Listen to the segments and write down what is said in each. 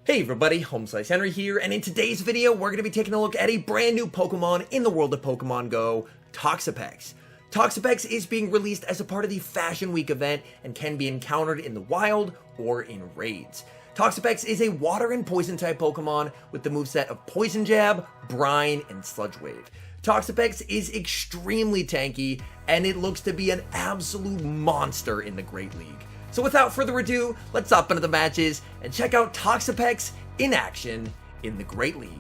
Hey everybody, HomeSliceHenry here, and in today's video, we're going to be taking a look at a brand new Pokemon in the world of Pokemon Go, TOXAPEX. TOXAPEX is being released as a part of the Fashion Week event and can be encountered in the wild or in raids. TOXAPEX is a water and poison type Pokemon with the moveset of Poison Jab, Brine, and Sludge Wave. TOXAPEX is extremely tanky, and it looks to be an absolute monster in the Great League. So without further ado, let's hop into the matches and check out TOXAPEX in action in the Great League.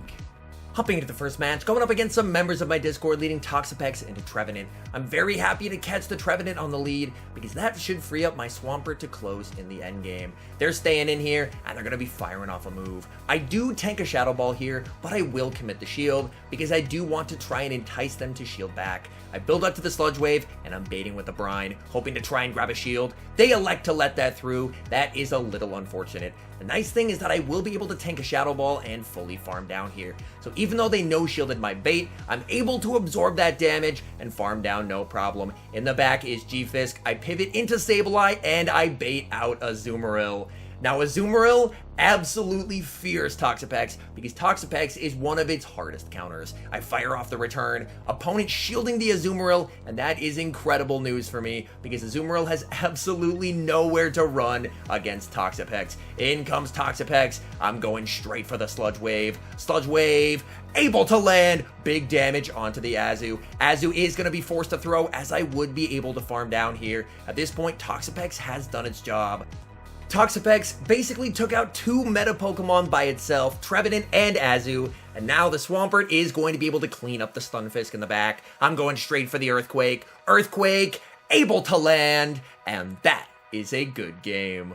Hopping into the first match, going up against some members of my Discord leading TOXAPEX into Trevenant. I'm very happy to catch the Trevenant on the lead because that should free up my Swampert to close in the endgame. They're staying in here and they're going to be firing off a move. I do tank a Shadow Ball here, but I will commit the shield because I do want to try and entice them to shield back. I build up to the Sludge Wave and I'm baiting with the Brine, hoping to try and grab a shield. They elect to let that through. That is a little unfortunate. The nice thing is that I will be able to tank a Shadow Ball and fully farm down here. So even though they no-shielded my bait, I'm able to absorb that damage and farm down no problem. In the back is G-Fisk. I pivot into Sableye and I bait out a Azumarill. Now, Azumarill absolutely fears TOXAPEX because TOXAPEX is one of its hardest counters. I fire off the return, opponent shielding the Azumarill, and that is incredible news for me because Azumarill has absolutely nowhere to run against TOXAPEX. In comes TOXAPEX. I'm going straight for the Sludge Wave. Sludge Wave, able to land, big damage onto the Azu. Azu is going to be forced to throw as I would be able to farm down here. At this point, TOXAPEX has done its job. TOXAPEX basically took out two meta Pokemon by itself, Trevenant and Azu, and now the Swampert is going to be able to clean up the Stunfisk in the back. I'm going straight for the Earthquake. Earthquake, able to land, and that is a good game.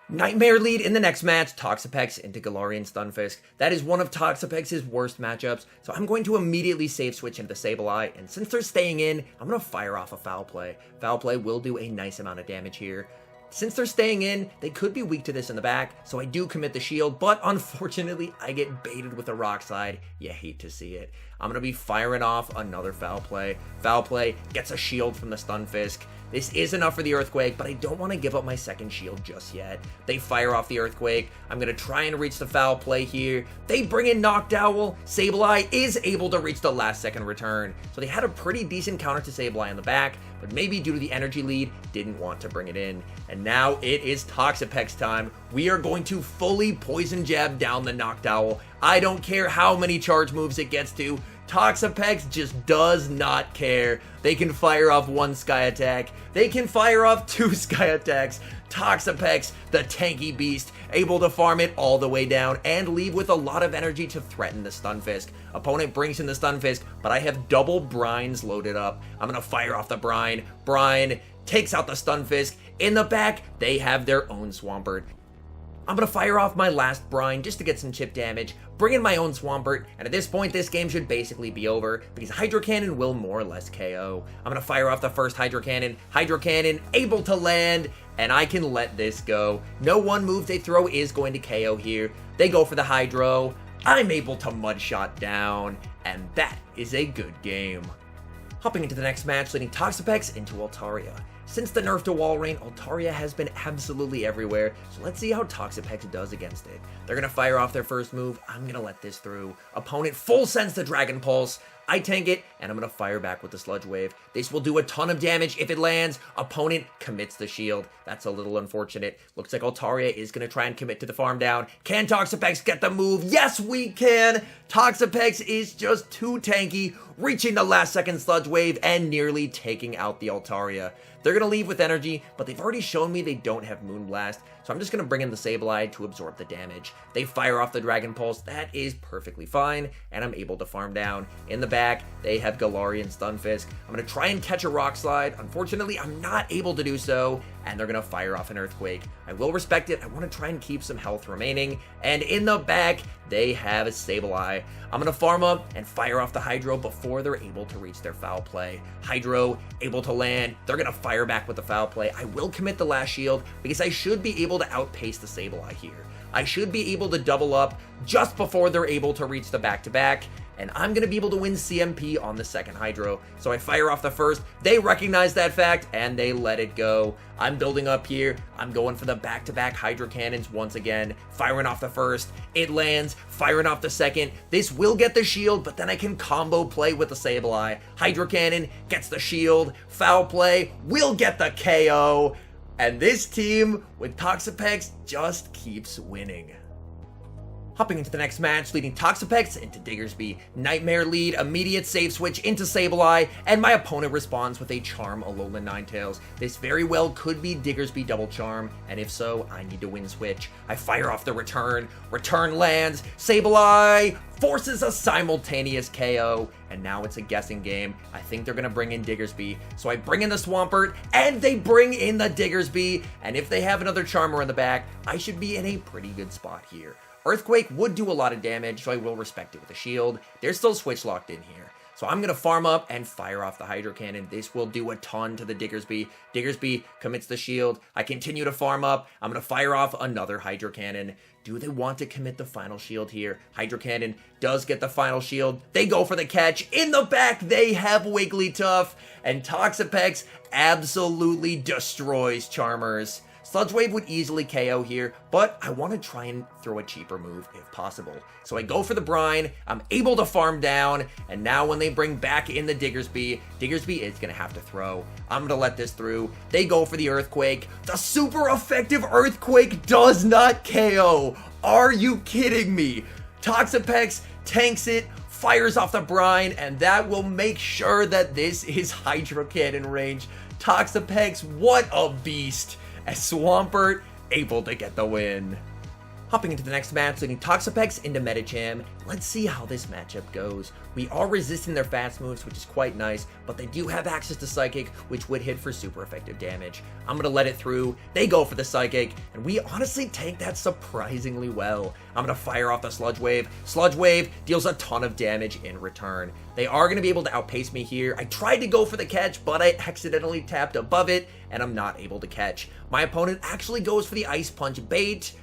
Nightmare lead in the next match, TOXAPEX into Galarian Stunfisk. That is one of TOXAPEX's worst matchups, so I'm going to immediately save switch into Sableye, and since they're staying in, I'm going to fire off a Foul Play. Foul Play will do a nice amount of damage here. Since they're staying in, they could be weak to this in the back, so I do commit the shield, but unfortunately, I get baited with the Rock Slide. You hate to see it. I'm going to be firing off another Foul Play. Foul Play gets a shield from the Stunfisk. This is enough for the Earthquake, but I don't want to give up my second shield just yet. They fire off the Earthquake. I'm going to try and reach the Foul Play here. They bring in Noctowl. Sableye is able to reach the last second return. So they had a pretty decent counter to Sableye in the back, but maybe due to the energy lead, didn't want to bring it in. And now it is TOXAPEX time. We are going to fully Poison Jab down the Noctowl. I don't care how many charge moves it gets to. TOXAPEX just does not care. They can fire off one Sky Attack. They can fire off two Sky Attacks. TOXAPEX, the tanky beast, able to farm it all the way down and leave with a lot of energy to threaten the Stunfisk. Opponent brings in the Stunfisk, but I have double Brines loaded up. I'm going to fire off the Brine. Brine takes out the Stunfisk. In the back, they have their own Swampert. I'm going to fire off my last Brine just to get some chip damage, bring in my own Swampert, and at this point, this game should basically be over because Hydro Cannon will more or less KO. I'm going to fire off the first Hydro Cannon. Hydro Cannon able to land, and I can let this go. No one move they throw is going to KO here. They go for the Hydro. I'm able to Mud Shot down, and that is a good game. Hopping into the next match, leading TOXAPEX into Altaria. Since the nerf to Walrein, Altaria has been absolutely everywhere, so let's see how TOXAPEX does against it. They're going to fire off their first move. I'm going to let this through. Opponent full sends the Dragon Pulse. I tank it, and I'm going to fire back with the Sludge Wave. This will do a ton of damage if it lands. Opponent commits the shield. That's a little unfortunate. Looks like Altaria is going to try and commit to the farm down. Can TOXAPEX get the move? Yes, we can! TOXAPEX is just too tanky, reaching the last second Sludge Wave and nearly taking out the Altaria. They're going to leave with energy, but they've already shown me they don't have Moonblast, so I'm just going to bring in the Sableye to absorb the damage. They fire off the Dragon Pulse. That is perfectly fine, and I'm able to farm down. In the back, they have Galarian Stunfisk. I'm going to try and catch a Rock Slide. Unfortunately, I'm not able to do so, and they're going to fire off an Earthquake. I will respect it. I want to try and keep some health remaining, and in the back, they have a Sableye. I'm going to farm up and fire off the Hydro before they're able to reach their Foul Play. Hydro able to land. They're going to fire back with the Foul Play. I will commit the last shield because I should be able to outpace the Sableye here. I should be able to double up just before they're able to reach the back-to-back, and I'm going to be able to win CMP on the second Hydro. So I fire off the first, they recognize that fact, and they let it go. I'm building up here, I'm going for the back-to-back Hydro Cannons once again, firing off the first, it lands, firing off the second. This will get the shield, but then I can combo play with the Sableye. Hydro Cannon gets the shield, foul play, will get the KO, and this team with TOXAPEX just keeps winning. Hopping into the next match, leading TOXAPEX into Diggersby. Nightmare lead, immediate save switch into Sableye, and my opponent responds with a Charm Alolan Ninetales. This very well could be Diggersby double Charm, and if so, I need to win switch. I fire off the return lands, Sableye forces a simultaneous KO, and now it's a guessing game. I think they're gonna bring in Diggersby, so I bring in the Swampert, and they bring in the Diggersby, and if they have another Charmer in the back, I should be in a pretty good spot here. Earthquake would do a lot of damage, so I will respect it with a shield. They're still switch locked in here. So I'm going to farm up and fire off the Hydro Cannon. This will do a ton to the Diggersby. Diggersby commits the shield. I continue to farm up. I'm going to fire off another Hydro Cannon. Do they want to commit the final shield here? Hydro Cannon does get the final shield. They go for the catch. In the back, they have Wigglytuff. And TOXAPEX absolutely destroys Charmers. Sludge Wave would easily KO here, but I want to try and throw a cheaper move if possible. So I go for the Brine, I'm able to farm down, and now when they bring back in the Diggersby is going to have to throw. I'm going to let this through. They go for the Earthquake. The super effective Earthquake does not KO. Are you kidding me? TOXAPEX tanks it, fires off the Brine, and that will make sure that this is Hydro Cannon range. TOXAPEX, what a beast! As Swampert able to get the win. Hopping into the next match, leading TOXAPEX into Medicham. Let's see how this matchup goes. We are resisting their fast moves, which is quite nice, but they do have access to Psychic, which would hit for super effective damage. I'm going to let it through. They go for the Psychic, and we honestly tank that surprisingly well. I'm going to fire off the Sludge Wave. Sludge Wave deals a ton of damage in return. They are going to be able to outpace me here. I tried to go for the catch, but I accidentally tapped above it, and I'm not able to catch. My opponent actually goes for the Ice Punch bait,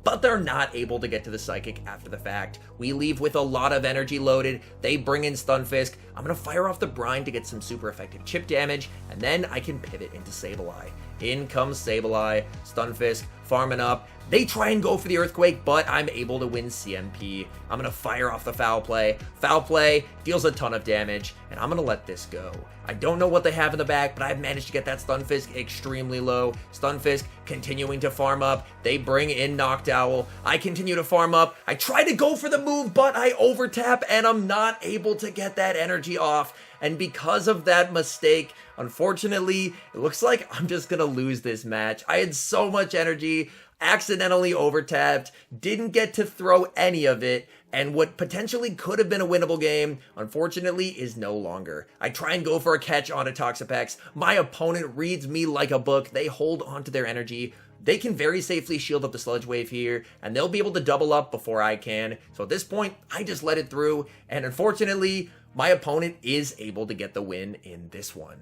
but they're not able to get to the Psychic after the fact. We leave with a lot of energy loaded. They bring in Stunfisk. I'm going to fire off the Brine to get some super effective chip damage, and then I can pivot into Sableye. In comes Sableye, Stunfisk, farming up. They try and go for the Earthquake, but I'm able to win CMP. I'm going to fire off the Foul Play. Foul Play deals a ton of damage, and I'm going to let this go. I don't know what they have in the back, but I've managed to get that Stunfisk extremely low. Stunfisk continuing to farm up. They bring in Noctowl. I continue to farm up. I try to go for the move, but I overtap, and I'm not able to get that energy off. And because of that mistake, unfortunately, it looks like I'm just going to lose this match. I had so much energy, accidentally overtapped, didn't get to throw any of it, and what potentially could have been a winnable game, unfortunately, is no longer. I try and go for a catch onto TOXAPEX. My opponent reads me like a book. They hold onto their energy. They can very safely shield up the Sludge Wave here, and they'll be able to double up before I can. So at this point, I just let it through, and unfortunately, my opponent is able to get the win in this one.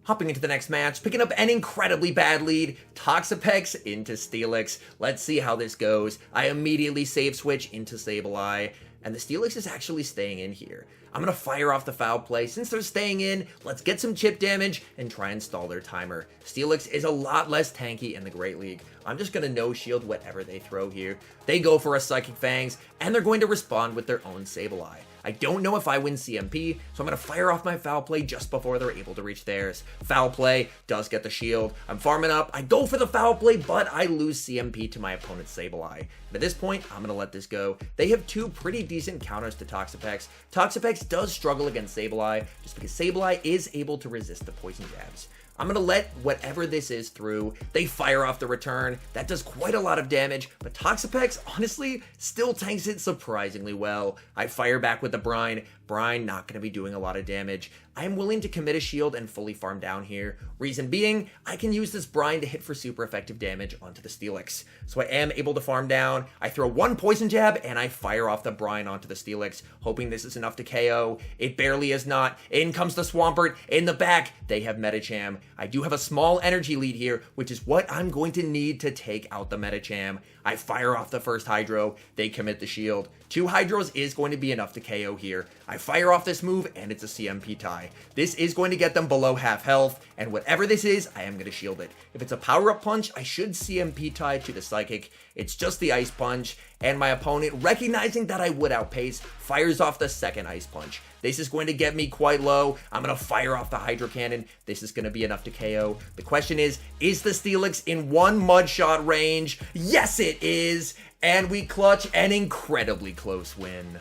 Hopping into the next match, picking up an incredibly bad lead, TOXAPEX into Steelix. Let's see how this goes. I immediately save switch into Sableye, and the Steelix is actually staying in here. I'm going to fire off the Foul Play. Since they're staying in, let's get some chip damage and try and stall their timer. Steelix is a lot less tanky in the Great League. I'm just going to no-shield whatever they throw here. They go for a Psychic Fangs, and they're going to respond with their own Sableye. I don't know if I win CMP, so I'm going to fire off my Foul Play just before they're able to reach theirs. Foul Play does get the shield. I'm farming up. I go for the Foul Play, but I lose CMP to my opponent's Sableye. And at this point, I'm going to let this go. They have two pretty decent counters to TOXAPEX. TOXAPEX does struggle against Sableye, just because Sableye is able to resist the poison jabs. I'm going to let whatever this is through. They fire off the return. That does quite a lot of damage, but TOXAPEX, honestly, still tanks it surprisingly well. I fire back with the Brine. Brine not going to be doing a lot of damage. I am willing to commit a shield and fully farm down here. Reason being, I can use this Brine to hit for super effective damage onto the Steelix. So I am able to farm down. I throw one poison jab and I fire off the Brine onto the Steelix, hoping this is enough to KO. It barely is not. In comes the Swampert. In the back, they have Medicham. I do have a small energy lead here, which is what I'm going to need to take out the Medicham. I fire off the first Hydro. They commit the shield. 2 Hydros is going to be enough to KO here. I fire off this move, and it's a CMP tie. This is going to get them below half health, and whatever this is, I am going to shield it. If it's a power-up punch, I should CMP tie to the Psychic. It's just the Ice Punch, and my opponent, recognizing that I would outpace, fires off the second Ice Punch. This is going to get me quite low. I'm going to fire off the Hydro Cannon. This is going to be enough to KO. The question is the Steelix in 1 mud shot range? Yes, it is! And we clutch an incredibly close win.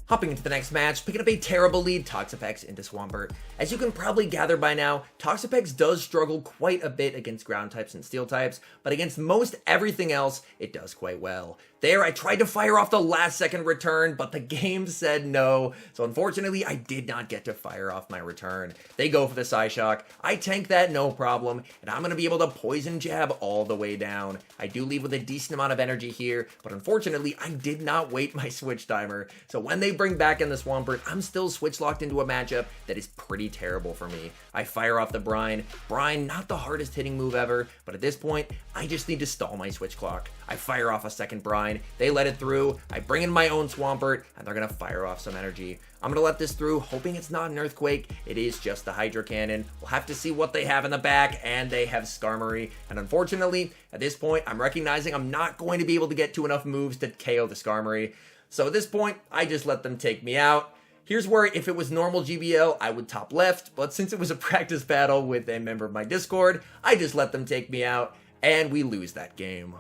Hopping into the next match, picking up a terrible lead, TOXAPEX into Swampert. As you can probably gather by now, TOXAPEX does struggle quite a bit against ground types and steel types, but against most everything else, it does quite well. There, I tried to fire off the last second return, but the game said no, so unfortunately, I did not get to fire off my return. They go for the Psyshock. I tank that, no problem, and I'm going to be able to poison jab all the way down. I do leave with a decent amount of energy here, but unfortunately, I did not wait my switch timer, so when they bring back in the Swampert, I'm still switch locked into a matchup that is pretty terrible for me. I fire off the Brine. Brine, not the hardest hitting move ever, but at this point, I just need to stall my switch clock. I fire off a second Brine. They let it through. I bring in my own Swampert, and they're going to fire off some energy. I'm going to let this through, hoping it's not an Earthquake. It is just the Hydro Cannon. We'll have to see what they have in the back, and they have Skarmory. And unfortunately, at this point, I'm recognizing I'm not going to be able to get to enough moves to KO the Skarmory. So at this point, I just let them take me out. Here's where, if it was normal GBL, I would top left, but since it was a practice battle with a member of my Discord, I just let them take me out, and we lose that game.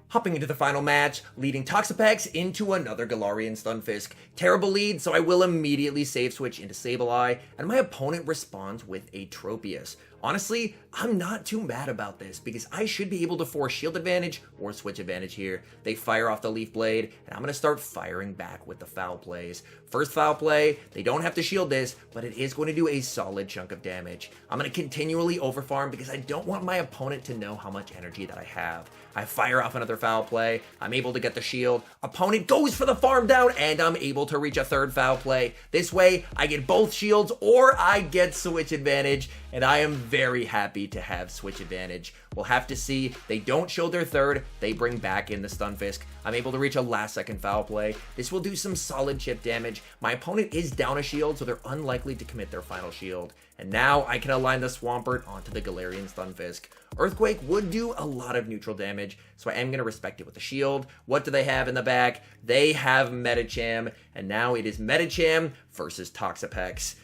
Hopping into the final match, leading TOXAPEX into another Galarian Stunfisk. Terrible lead, so I will immediately save switch into Sableye, and my opponent responds with a Tropius. Honestly, I'm not too mad about this because I should be able to force shield advantage or switch advantage here. They fire off the Leaf Blade, and I'm going to start firing back with the foul plays. First foul play, they don't have to shield this, but it is going to do a solid chunk of damage. I'm going to continually overfarm because I don't want my opponent to know how much energy that I have. I fire off another foul play, I'm able to get the shield, opponent goes for the farm down, and I'm able to reach a third foul play. This way, I get both shields or I get switch advantage, and I am very happy to have switch advantage. We'll have to see. They don't show their third, they bring back in the Stunfisk. I'm able to reach a last second foul play. This will do some solid chip damage. My opponent is down a shield, so they're unlikely to commit their final shield. And now I can align the Swampert onto the Galarian Stunfisk. Earthquake would do a lot of neutral damage, so I am going to respect it with the shield. What do they have in the back? They have Medicham, and now it is Medicham versus TOXAPEX.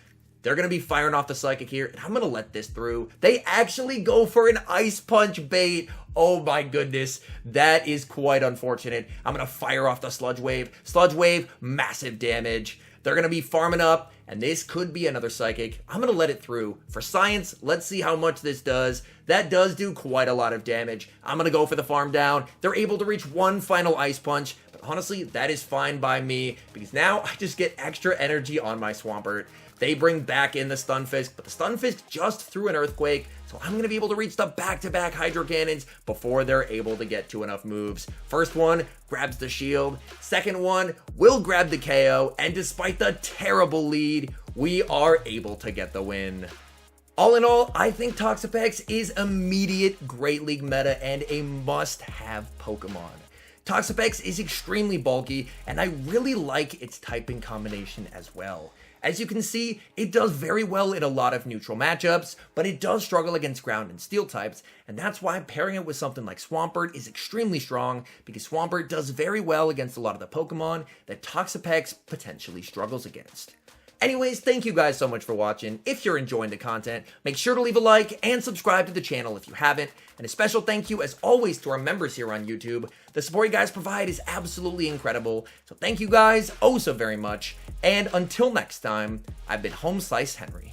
They're going to be firing off the Psychic here, and I'm going to let this through. They actually go for an Ice Punch bait. Oh my goodness, that is quite unfortunate. I'm going to fire off the Sludge Wave. Sludge Wave, massive damage. They're going to be farming up, and this could be another Psychic. I'm going to let it through. For science, let's see how much this does. That does do quite a lot of damage. I'm going to go for the farm down. They're able to reach one final Ice Punch, but honestly, that is fine by me, because now I just get extra energy on my Swampert. They bring back in the Stunfisk, but the Stunfisk just threw an Earthquake, so I'm going to be able to reach the back-to-back Hydro Cannons before they're able to get to enough moves. First one grabs the shield, second one will grab the KO, and despite the terrible lead, we are able to get the win. All in all, I think TOXAPEX is immediate Great League meta and a must-have Pokemon. TOXAPEX is extremely bulky, and I really like its typing combination as well. As you can see, it does very well in a lot of neutral matchups, but it does struggle against ground and steel types, and that's why pairing it with something like Swampert is extremely strong, because Swampert does very well against a lot of the Pokemon that TOXAPEX potentially struggles against. Anyways, thank you guys so much for watching. If you're enjoying the content, make sure to leave a like and subscribe to the channel if you haven't. And a special thank you, as always, to our members here on YouTube. The support you guys provide is absolutely incredible. So thank you guys oh so very much. And until next time, I've been HomeSliceHenry.